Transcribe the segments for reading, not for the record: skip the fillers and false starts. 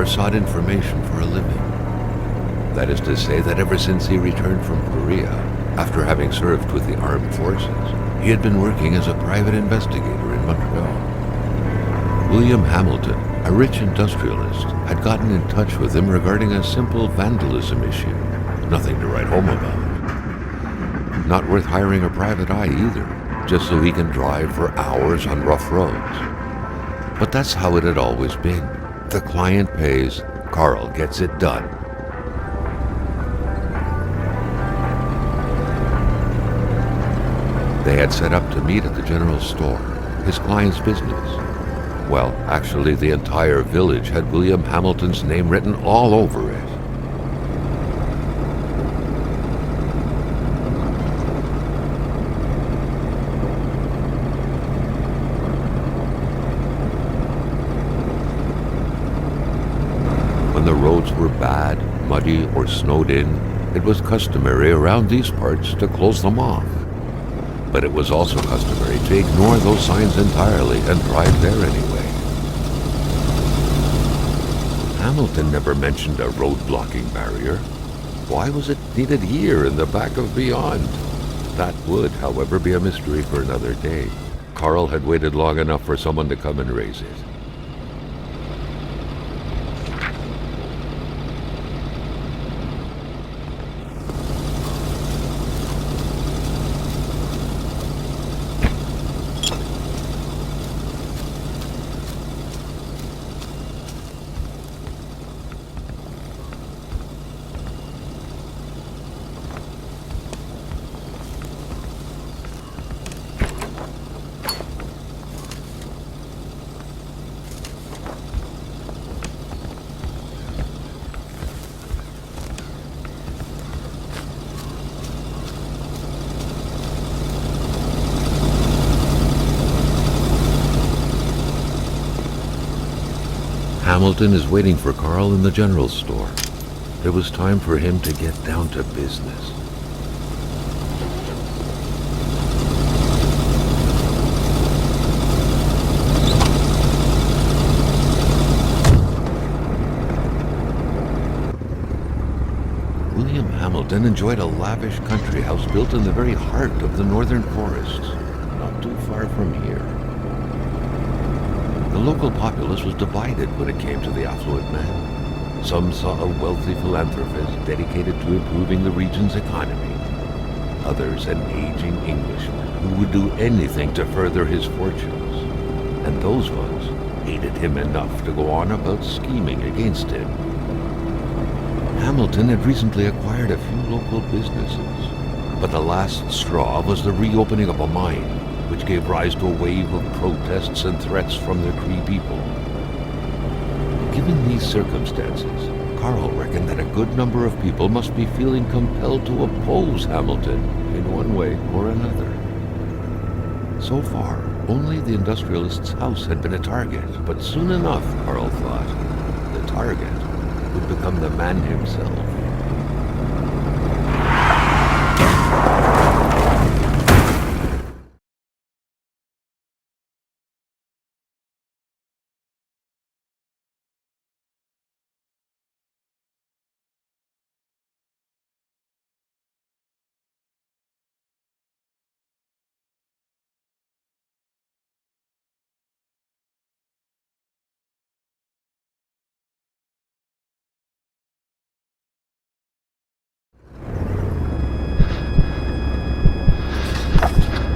Carr sought information for a living. That is to say that ever since he returned from Korea, after having served with the armed forces, he had been working as a private investigator in Montreal. William Hamilton, a rich industrialist, had gotten in touch with him regarding a simple vandalism issue. Nothing to write home about. Not worth hiring a private eye either, just so he can drive for hours on rough roads. But that's how it had always been. The client pays, Carl gets it done. They had set up to meet at the general store, his client's business. Well, actually, the entire village had William Hamilton's name written all over it. When the roads were bad, muddy, or snowed in, it was customary around these parts to close them off. But it was also customary to ignore those signs entirely and drive there anyway. Hamilton never mentioned a road-blocking barrier. Why was it needed here in the back of Beyond? That would, however, be a mystery for another day. Carl had waited long enough for someone to come and raise it. Hamilton is waiting for Carl in the general store. It was time for him to get down to business. William Hamilton enjoyed a lavish country house built in the very heart of the northern forests, not too far from here. The local populace was divided when it came to the affluent man. Some saw a wealthy philanthropist dedicated to improving the region's economy. Others an aging Englishman who would do anything to further his fortunes. And those ones hated him enough to go on about scheming against him. Hamilton had recently acquired a few local businesses, but the last straw was the reopening of a mine, which gave rise to a wave of protests and threats from the Cree people. Given these circumstances, Carl reckoned that a good number of people must be feeling compelled to oppose Hamilton in one way or another. So far, only the industrialist's house had been a target, but soon enough, Carl thought, the target would become the man himself.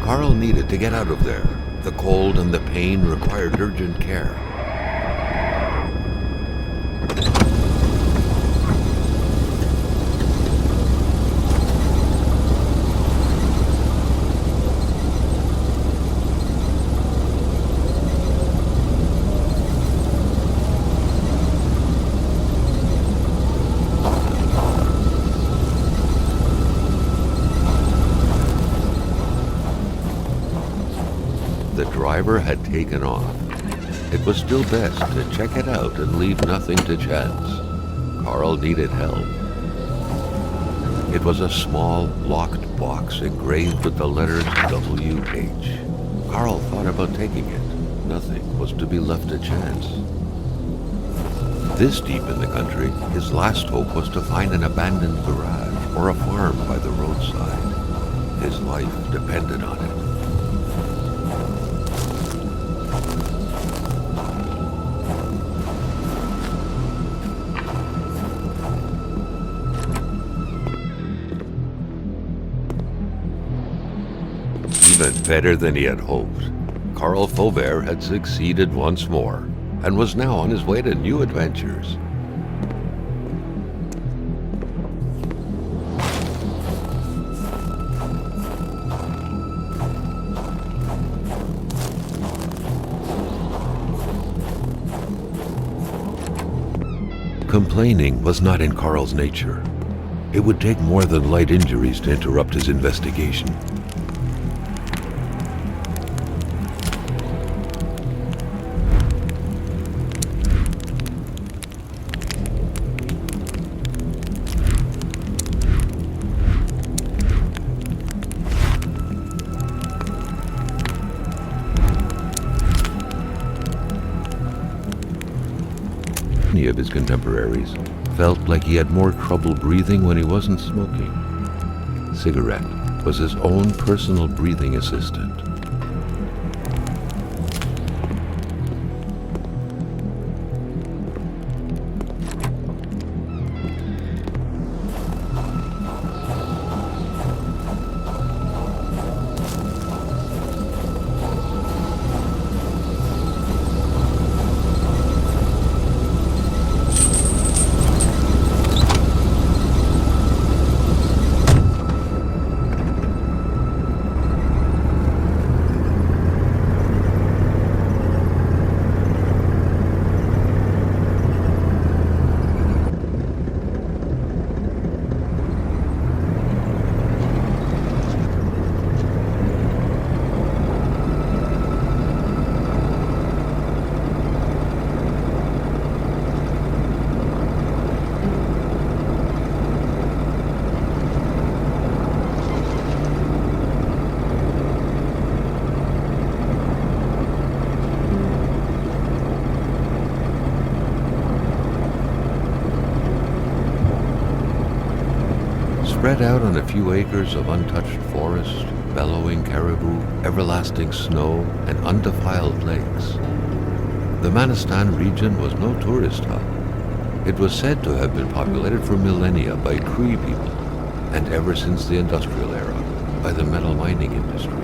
Carl needed to get out of there. The cold and the pain required urgent care. The driver had taken off. It was still best to check it out and leave nothing to chance. Carl needed help. It was a small, locked box engraved with the letters W.H. Carl thought about taking it. Nothing was to be left to chance. This deep in the country, his last hope was to find an abandoned garage or a farm by the roadside. His life depended on it. Even better than he had hoped, Carl Faubert had succeeded once more and was now on his way to new adventures. Complaining was not in Carl's nature. It would take more than light injuries to interrupt his investigation. Many of his contemporaries felt like he had more trouble breathing when he wasn't smoking. Cigarette was his own personal breathing assistant. Spread out on a few acres of untouched forest, bellowing caribou, everlasting snow, and undefiled lakes, the Manistan region was no tourist hub. It was said to have been populated for millennia by Cree people, and ever since the industrial era, by the metal mining industry.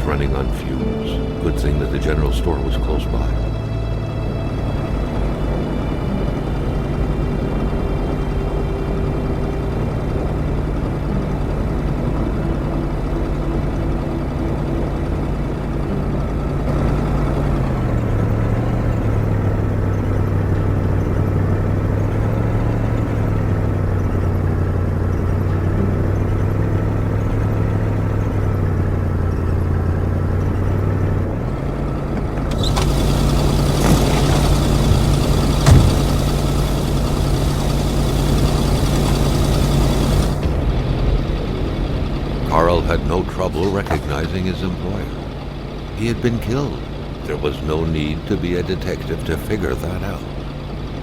Running on fumes. Good thing that the general store was close by. Carl had no trouble recognizing his employer. He had been killed. There was no need to be a detective to figure that out.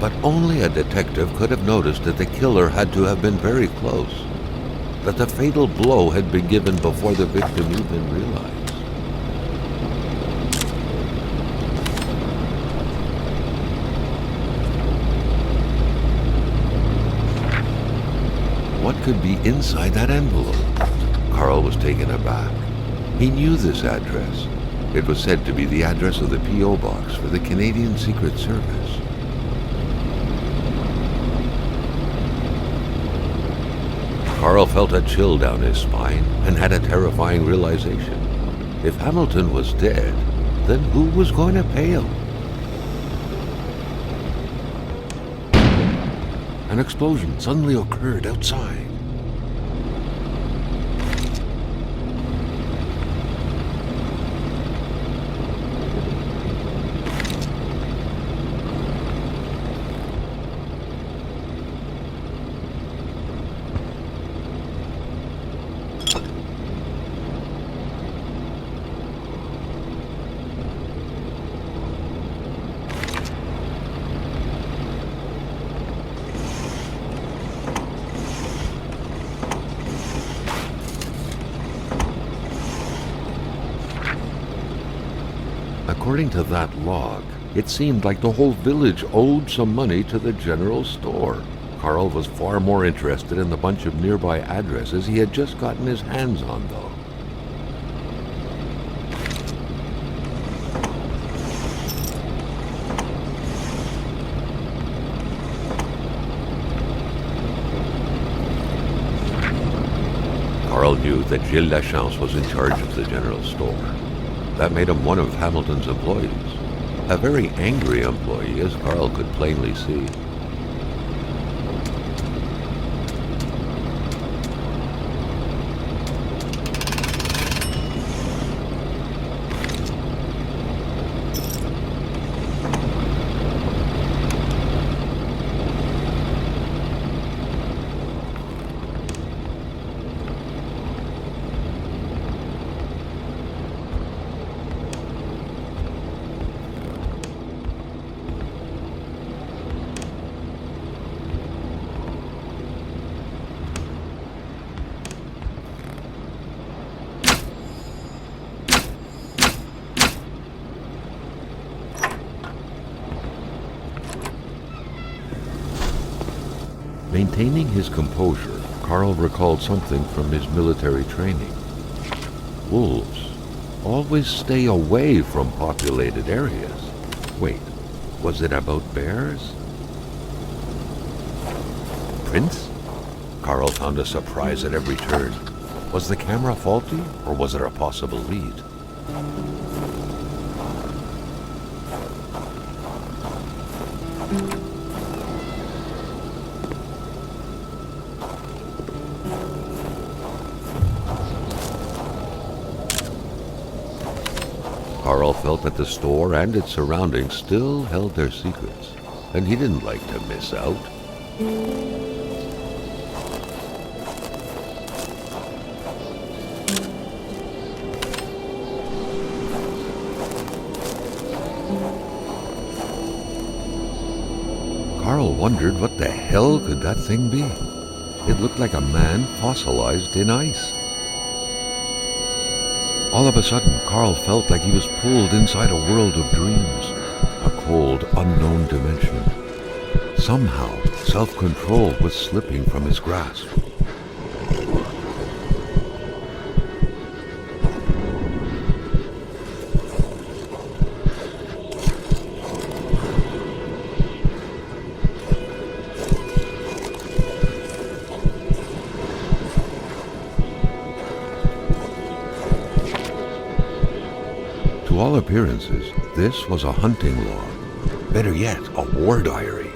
But only a detective could have noticed that the killer had to have been very close, that the fatal blow had been given before the victim even realized. What could be inside that envelope? Carl was taken aback. He knew this address. It was said to be the address of the P.O. box for the Canadian Secret Service. Carl felt a chill down his spine and had a terrifying realization. If Hamilton was dead, then who was going to pay him? An explosion suddenly occurred outside. According to that log, it seemed like the whole village owed some money to the general store. Carl was far more interested in the bunch of nearby addresses he had just gotten his hands on, though. Carl knew that Gilles Lachance was in charge of the general store. That made him one of Hamilton's employees. A very angry employee, as Carl could plainly see. Maintaining his composure, Carl recalled something from his military training. Wolves always stay away from populated areas. Wait, was it about bears? Prince? Carl found a surprise at every turn. Was the camera faulty, or was it a possible lead? Carl felt that the store and its surroundings still held their secrets, and he didn't like to miss out. Carl wondered what the hell could that thing be. It looked like a man fossilized in ice. All of a sudden, Carl felt like he was pulled inside a world of dreams, a cold, unknown dimension. Somehow, self-control was slipping from his grasp. To all appearances, this was a hunting log. Better yet, a war diary.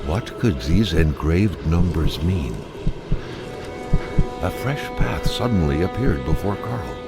What could these engraved numbers mean? A fresh path suddenly appeared before Carl.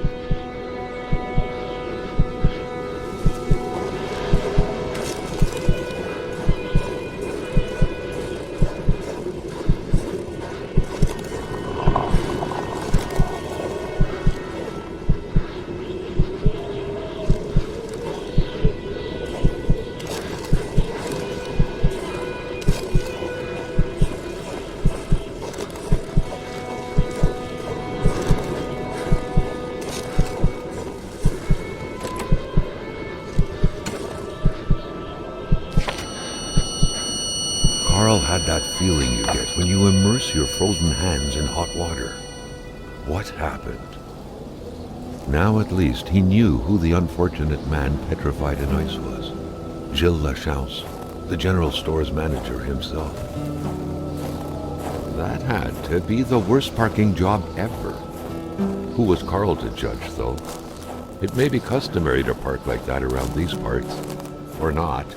feeling you get when you immerse your frozen hands in hot water. What happened? Now at least he knew who the unfortunate man petrified in ice was. Gilles Lachance, the general store's manager himself. That had to be the worst parking job ever. Who was Carl to judge, though? It may be customary to park like that around these parts, or not.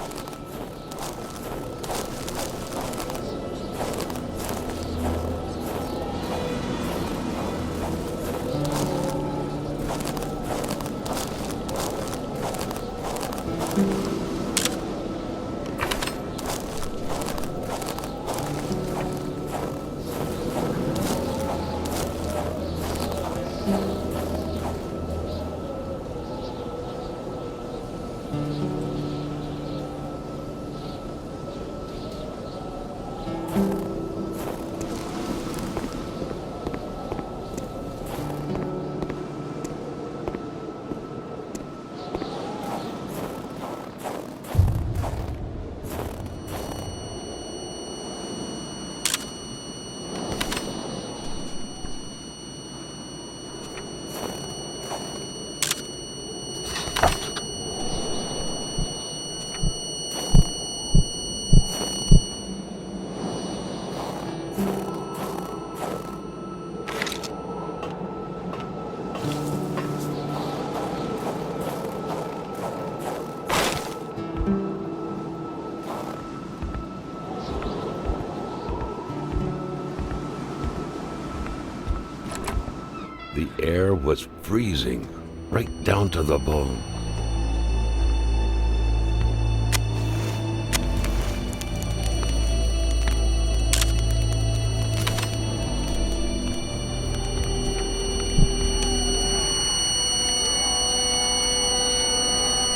The air was freezing, right down to the bone.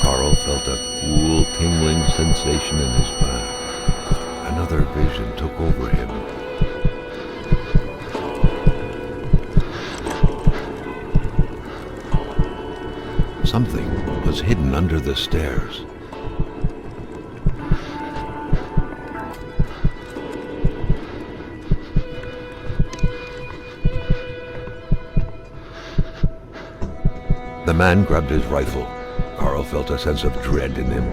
Carl felt a cool, tingling sensation in his back. Another vision took over him. Something was hidden under the stairs. The man grabbed his rifle. Carl felt a sense of dread in him.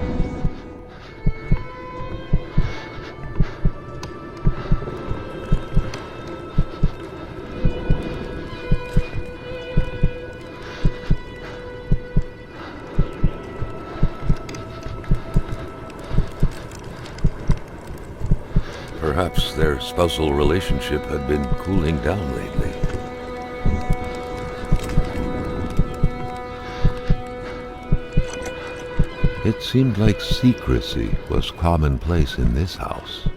Perhaps their spousal relationship had been cooling down lately. It seemed like secrecy was commonplace in this house.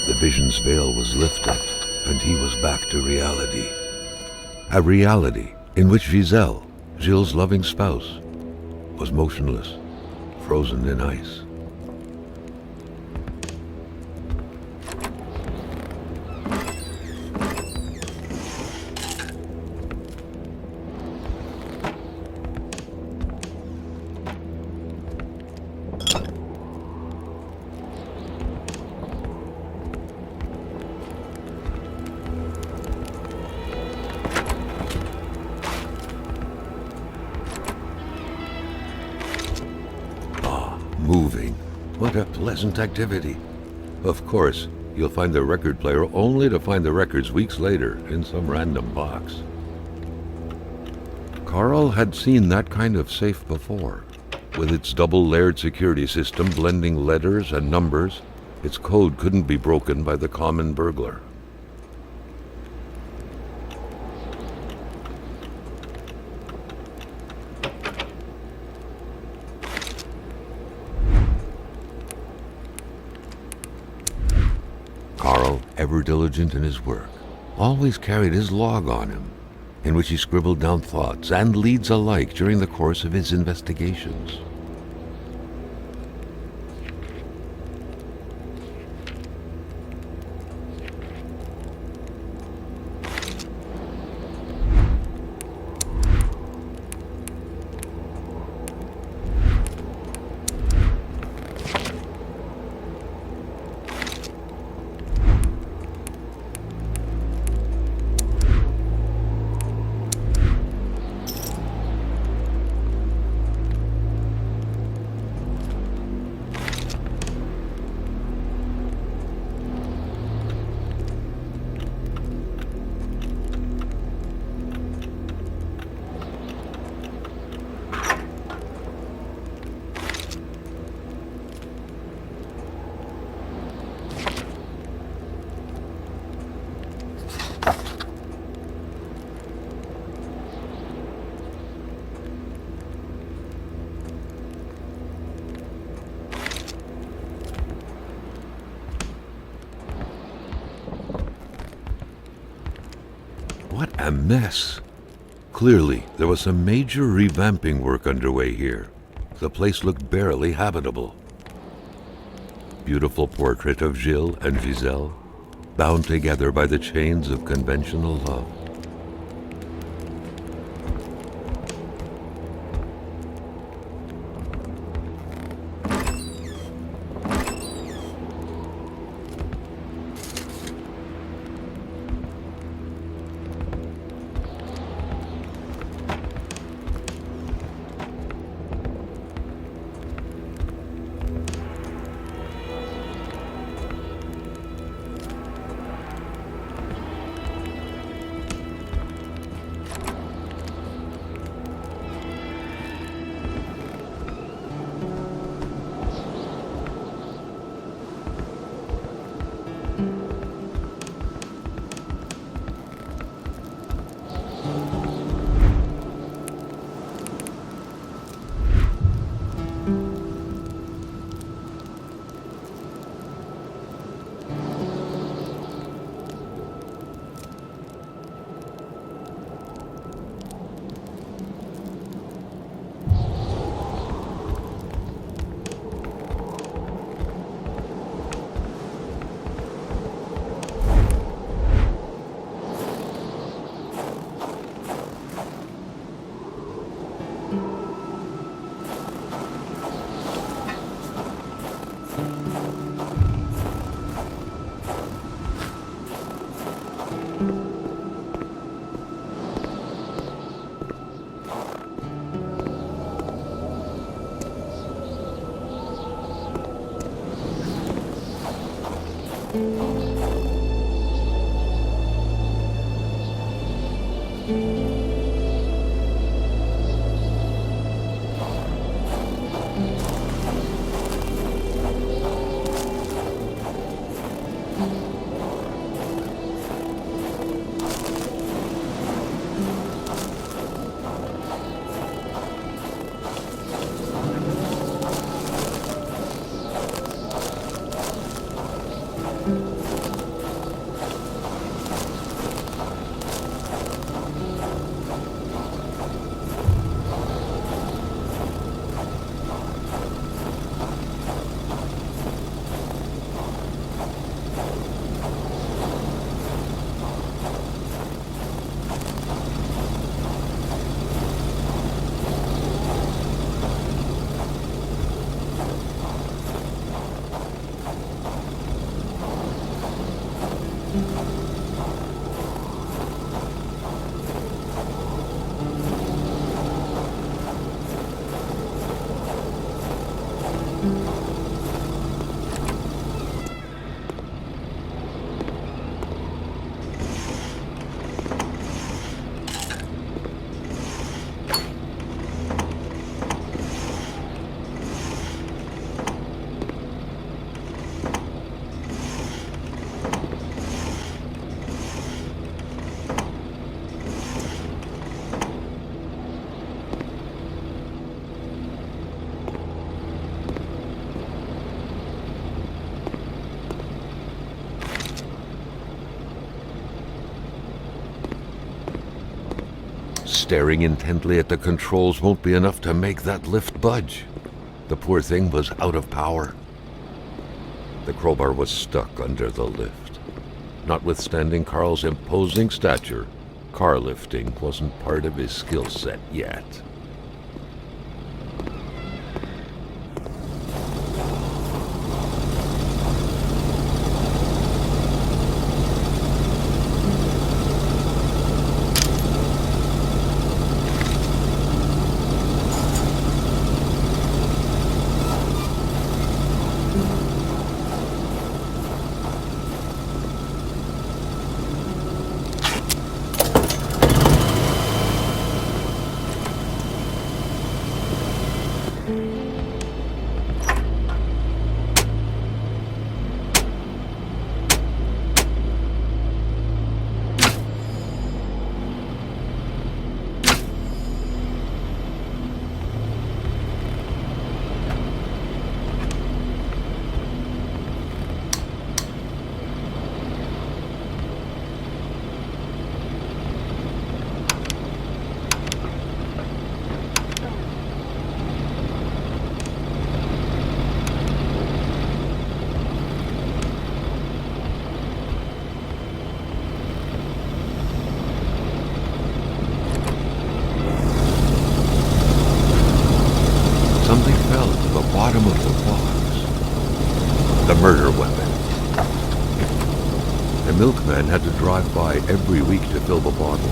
The vision's veil was lifted, and he was back to reality. A reality in which Giselle, Gilles' loving spouse, was motionless, frozen in ice. Moving. What a pleasant activity. Of course, you'll find the record player only to find the records weeks later in some random box. Carl had seen that kind of safe before. With its double-layered security system blending letters and numbers, its code couldn't be broken by the common burglar. Carl, ever diligent in his work, always carried his log on him, in which he scribbled down thoughts and leads alike during the course of his investigations. What a mess! Clearly, there was some major revamping work underway here. The place looked barely habitable. Beautiful portrait of Gilles and Giselle, bound together by the chains of conventional love. Staring intently at the controls won't be enough to make that lift budge. The poor thing was out of power. The crowbar was stuck under the lift. Notwithstanding Carl's imposing stature, car lifting wasn't part of his skill set yet. the bottom of the box. The murder weapon. The milkman had to drive by every week to fill the bottle.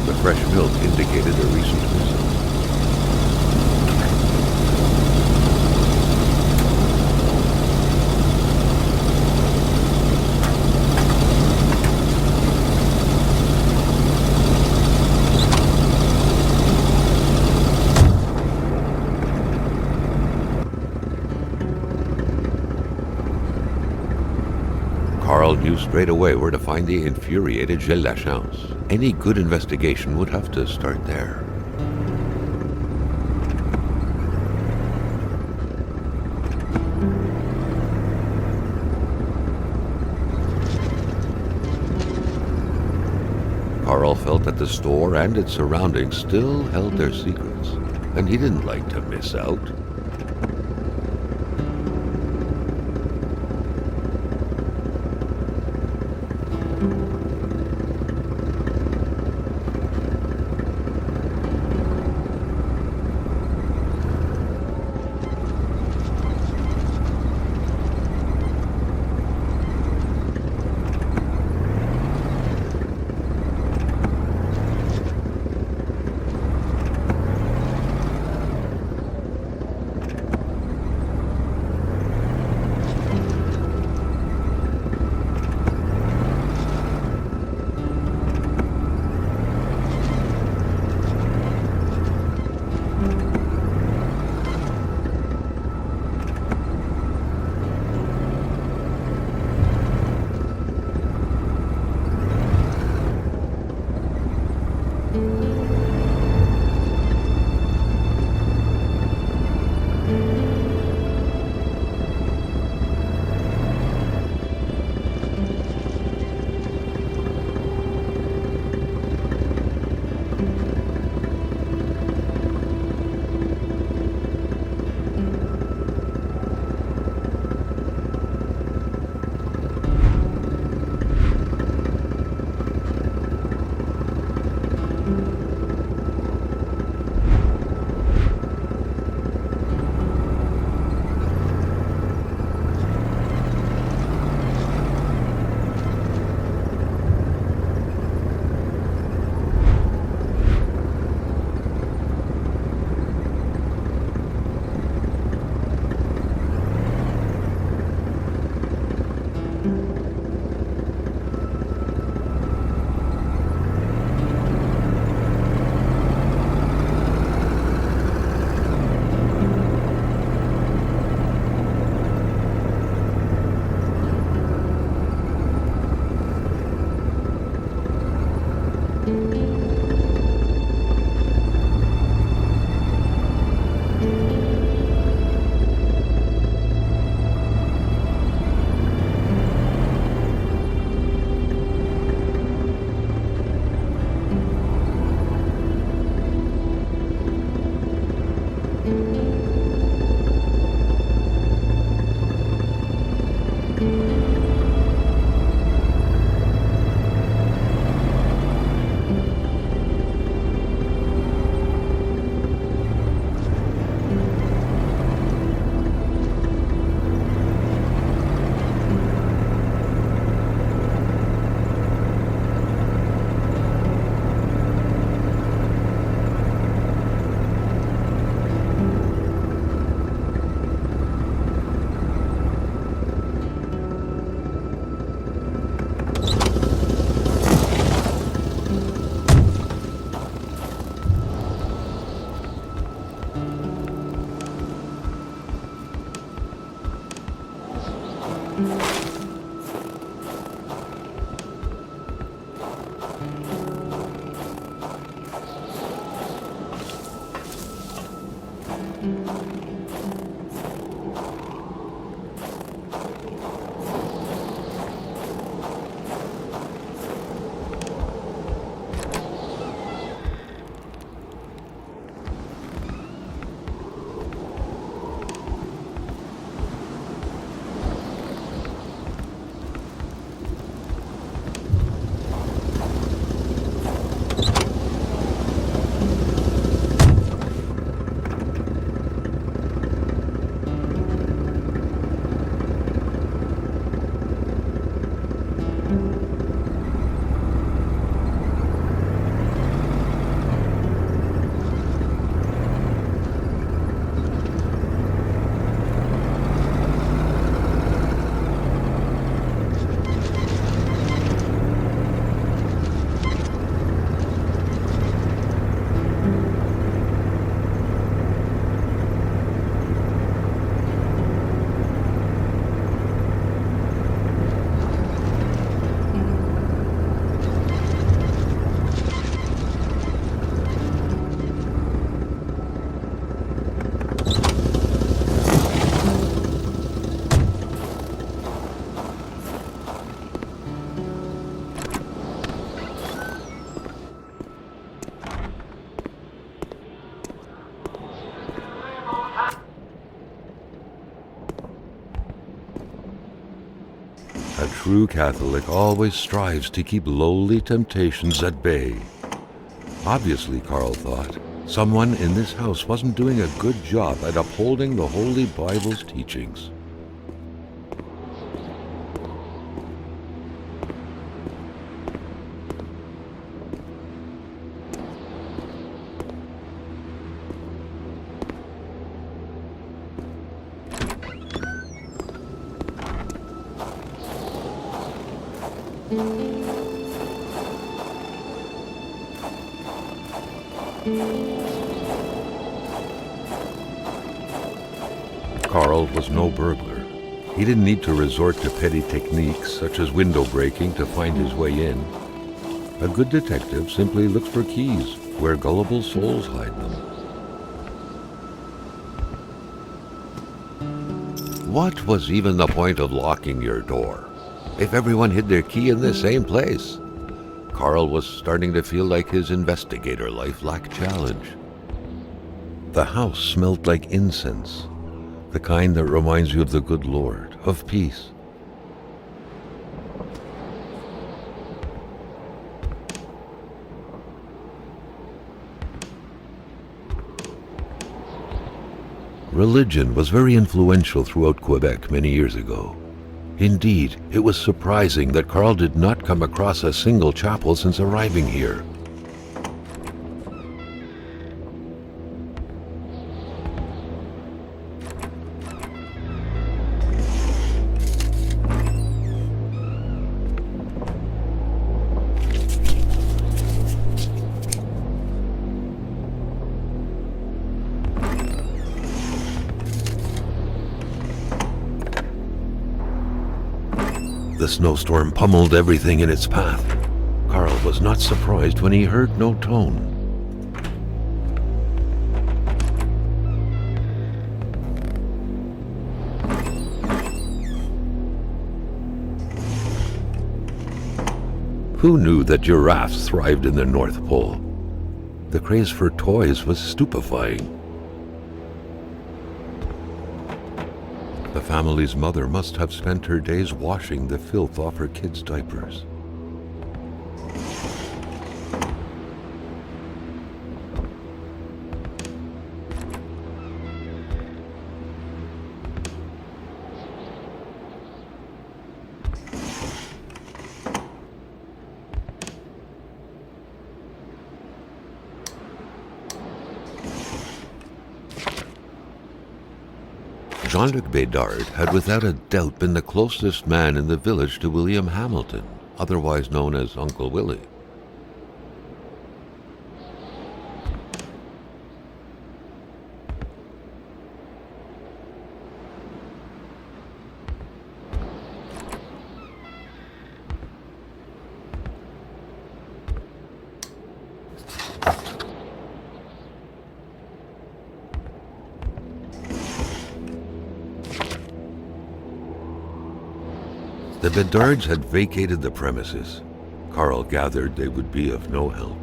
The fresh milk indicated a recent visit. Carl knew straight away where to find the infuriated J'ai la Chance. Any good investigation would have to start there. Carl felt that the store and its surroundings still held their secrets, and he didn't like to miss out. true Catholic always strives to keep lowly temptations at bay. Obviously, Carl thought, someone in this house wasn't doing a good job at upholding the Holy Bible's teachings. Carl was no burglar. He didn't need to resort to petty techniques such as window breaking to find his way in. A good detective simply looks for keys where gullible souls hide them. What was even the point of locking your door if everyone hid their key in the same place? Carl was starting to feel like his investigator life lacked challenge. The house smelled like incense, the kind that reminds you of the good Lord, of peace. Religion was very influential throughout Quebec many years ago. Indeed, it was surprising that Carl did not come across a single chapel since arriving here. The snowstorm pummeled everything in its path. Carl was not surprised when he heard no tone. Who knew that giraffes thrived in the North Pole? The craze for toys was stupefying. The family's mother must have spent her days washing the filth off her kids' diapers. Jean-Luc Bédard had without a doubt been the closest man in the village to William Hamilton, otherwise known as Uncle Willie. The Bédards had vacated the premises. Carl gathered they would be of no help.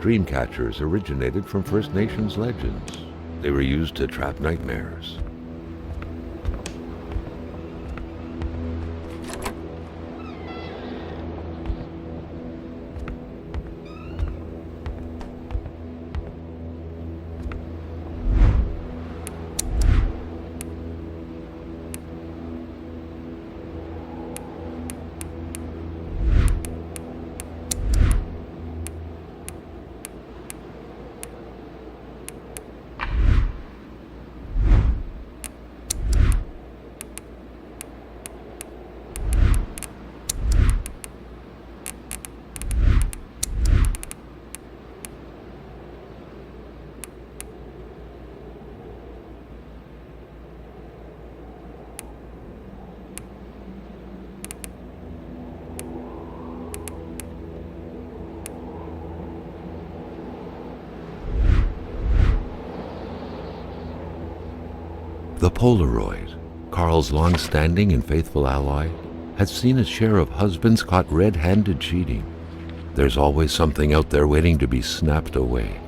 Dream catchers originated from First Nations legends. They were used to trap nightmares. The Polaroid, Carl's long-standing and faithful ally, had seen its share of husbands caught red-handed cheating. There's always something out there waiting to be snapped away.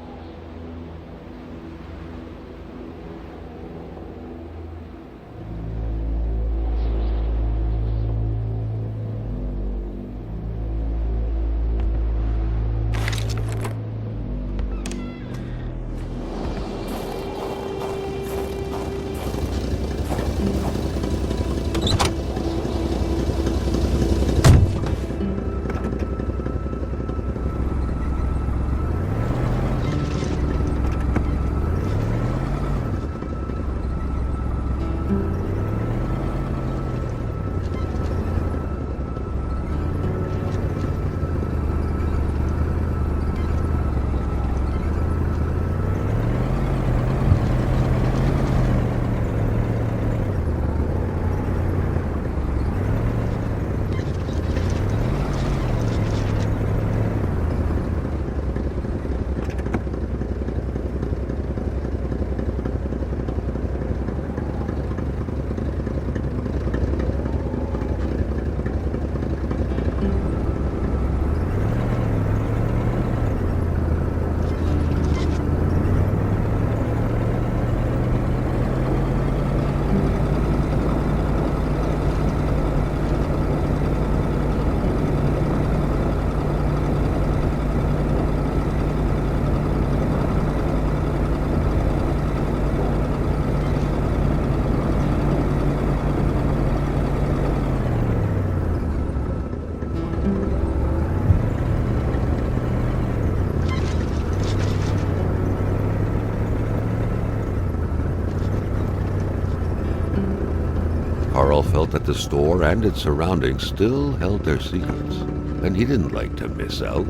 out that the store and its surroundings still held their secrets, and he didn't like to miss out.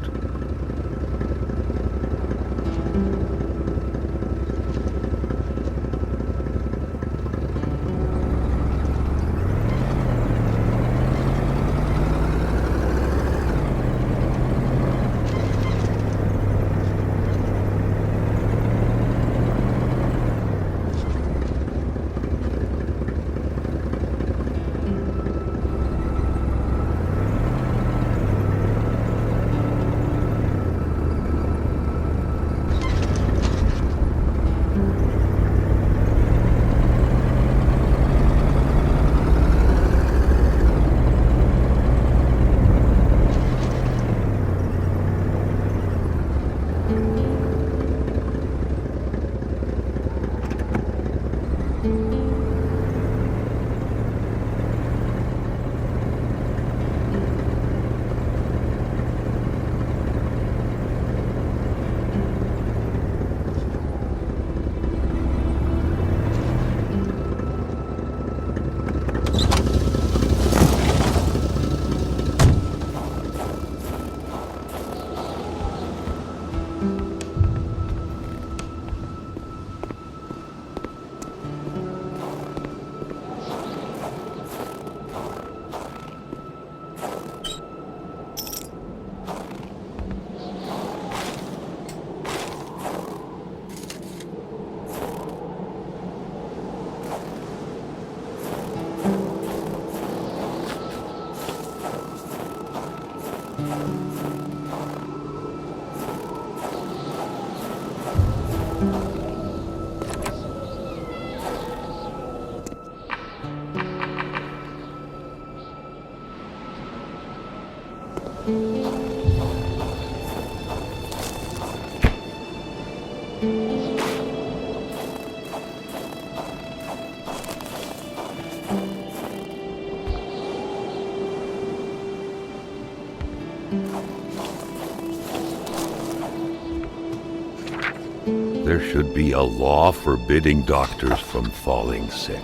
There should be a law forbidding doctors from falling sick.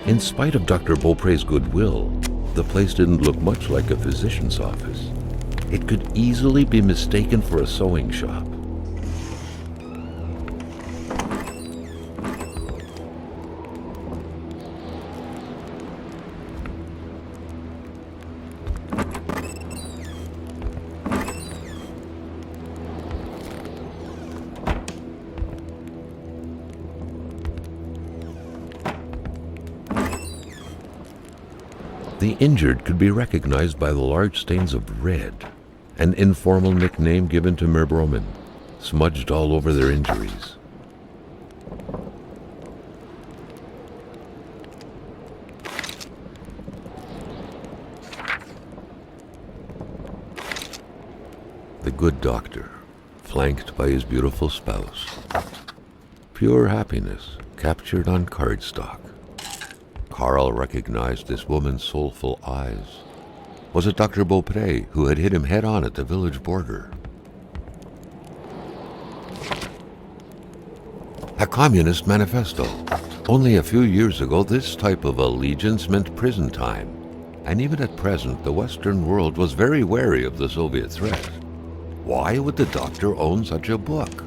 In spite of Dr. Beaupre's goodwill, the place didn't look much like a physician's office. It could easily be mistaken for a sewing shop. The injured could be recognized by the large stains of red, an informal nickname given to Merbromen, smudged all over their injuries. The good doctor, flanked by his beautiful spouse. Pure happiness captured on cardstock. Carl recognized this woman's soulful eyes. Was it Dr. Beaupre who had hit him head-on at the village border? A communist manifesto. Only a few years ago, this type of allegiance meant prison time. And even at present, the Western world was very wary of the Soviet threat. Why would the doctor own such a book?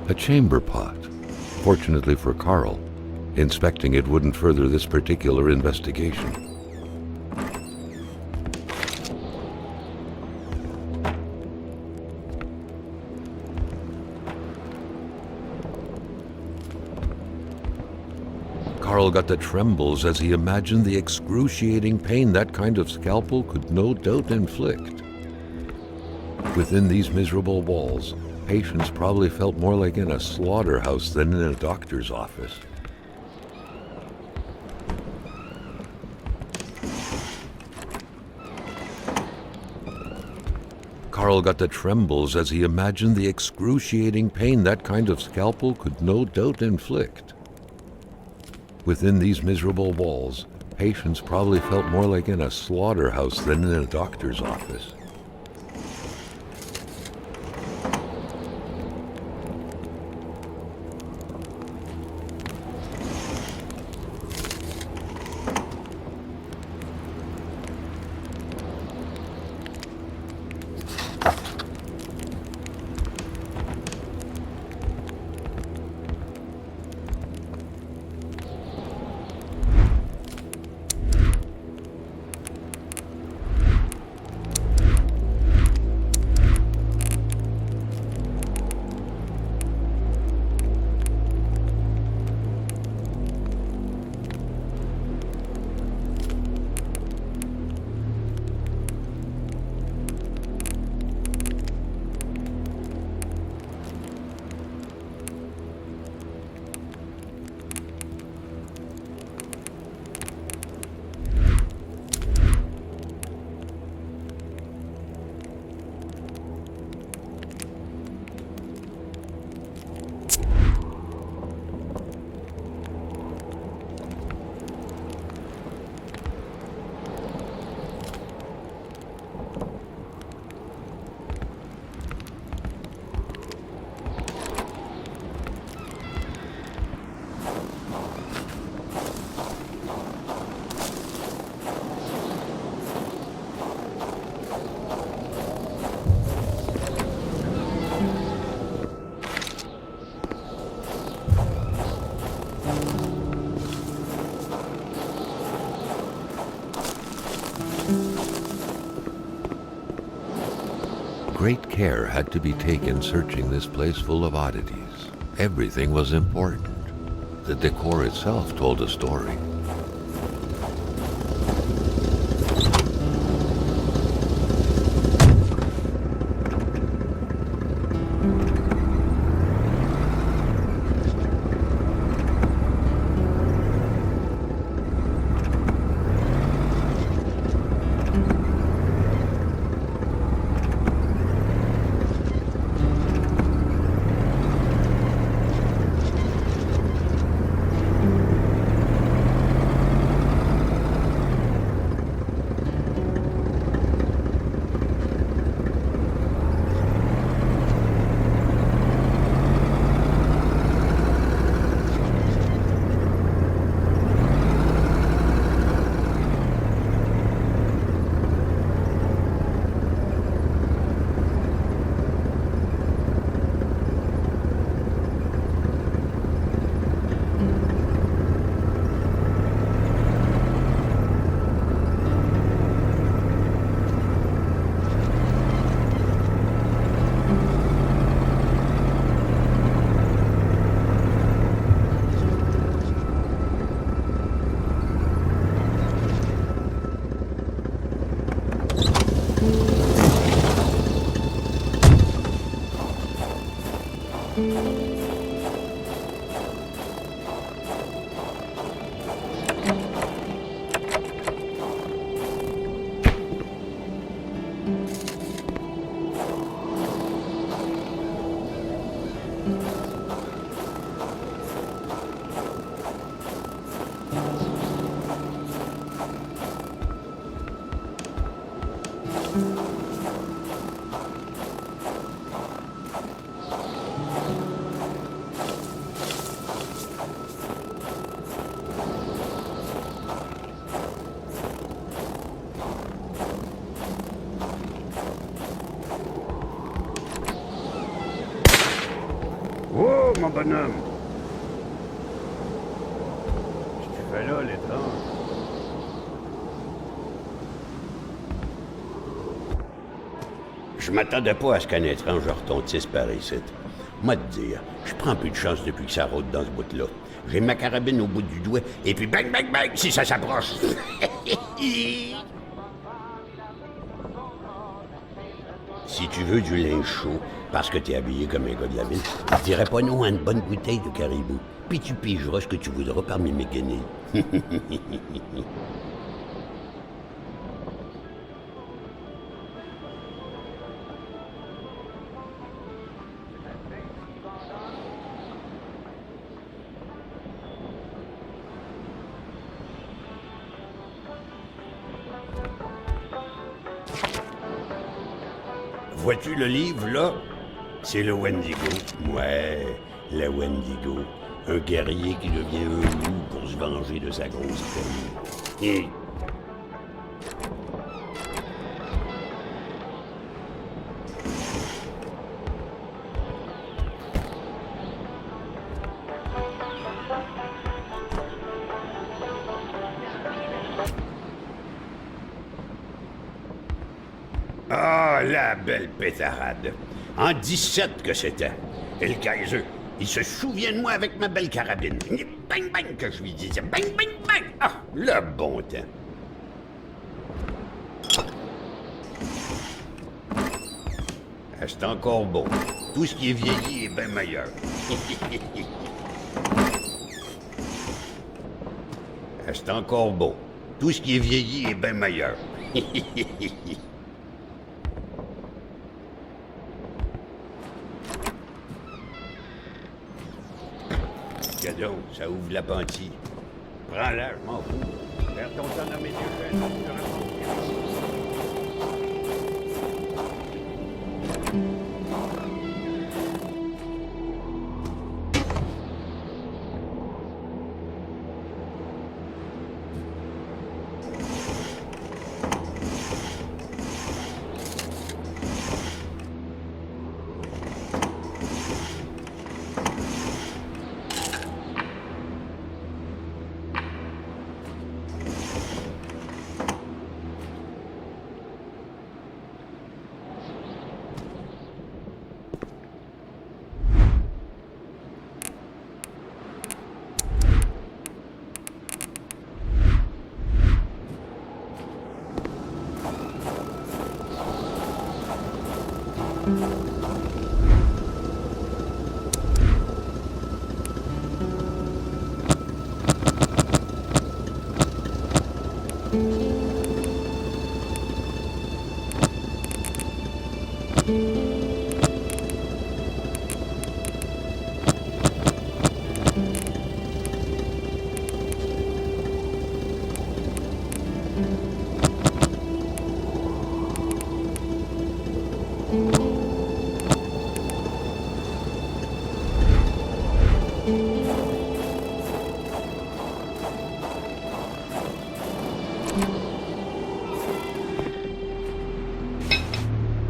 A chamber pot. Fortunately for Carl, inspecting it wouldn't further this particular investigation. Carl got the trembles as he imagined the excruciating pain that kind of scalpel could no doubt inflict. Within these miserable walls, patients probably felt more like in a slaughterhouse than in a doctor's office. Carl got the trembles as he imagined the excruciating pain that kind of scalpel could no doubt inflict. Within these miserable walls, patients probably felt more like in a slaughterhouse than in a doctor's office. Great care had to be taken searching this place full of oddities. Everything was important. The decor itself told a story. Oh, mon bonhomme! Qu'est-ce que tu fais là, l'étrange? Je m'attendais pas à ce qu'un étrange retontisse par ici. Moi te dire, je prends plus de chance depuis que ça rôde dans ce bout-là. J'ai ma carabine au bout du doigt, et puis bang, bang, bang, si ça s'approche. Si tu veux du linge chaud, parce que t'es habillé comme un gars de la ville, je dirais pas non à une bonne bouteille de caribou. Puis tu pigeras ce que tu voudras parmi mes guenilles. Vois-tu le livre, là? C'est le Wendigo. Ouais, le Wendigo. Un guerrier qui devient un loup pour se venger de sa grosse famille. Ah, la belle pétarade. En 17 que c'était. Et le Kaiser, il se souvient de moi avec ma belle carabine. Bang, bang, que je lui disais. Bang, bang, bang. Ah, le bon temps. Ah, c'est encore beau. Tout ce qui est vieilli est bien meilleur. Ah, c'est encore beau. Tout ce qui est vieilli est bien meilleur. Cadeau, ça ouvre la pantille. Prends-la, je m'en fous. Perds ton temps dans mes yeux, je te raconte.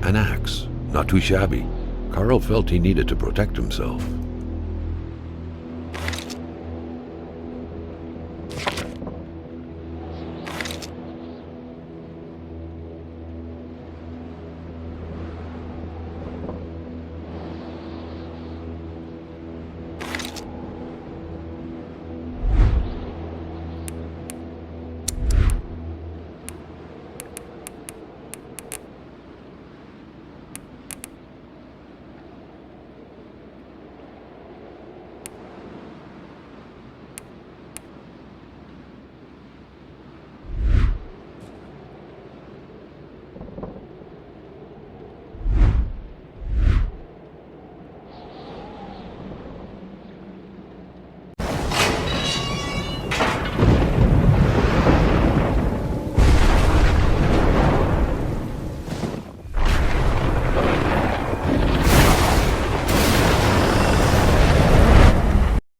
An axe, not too shabby. Carl felt he needed to protect himself.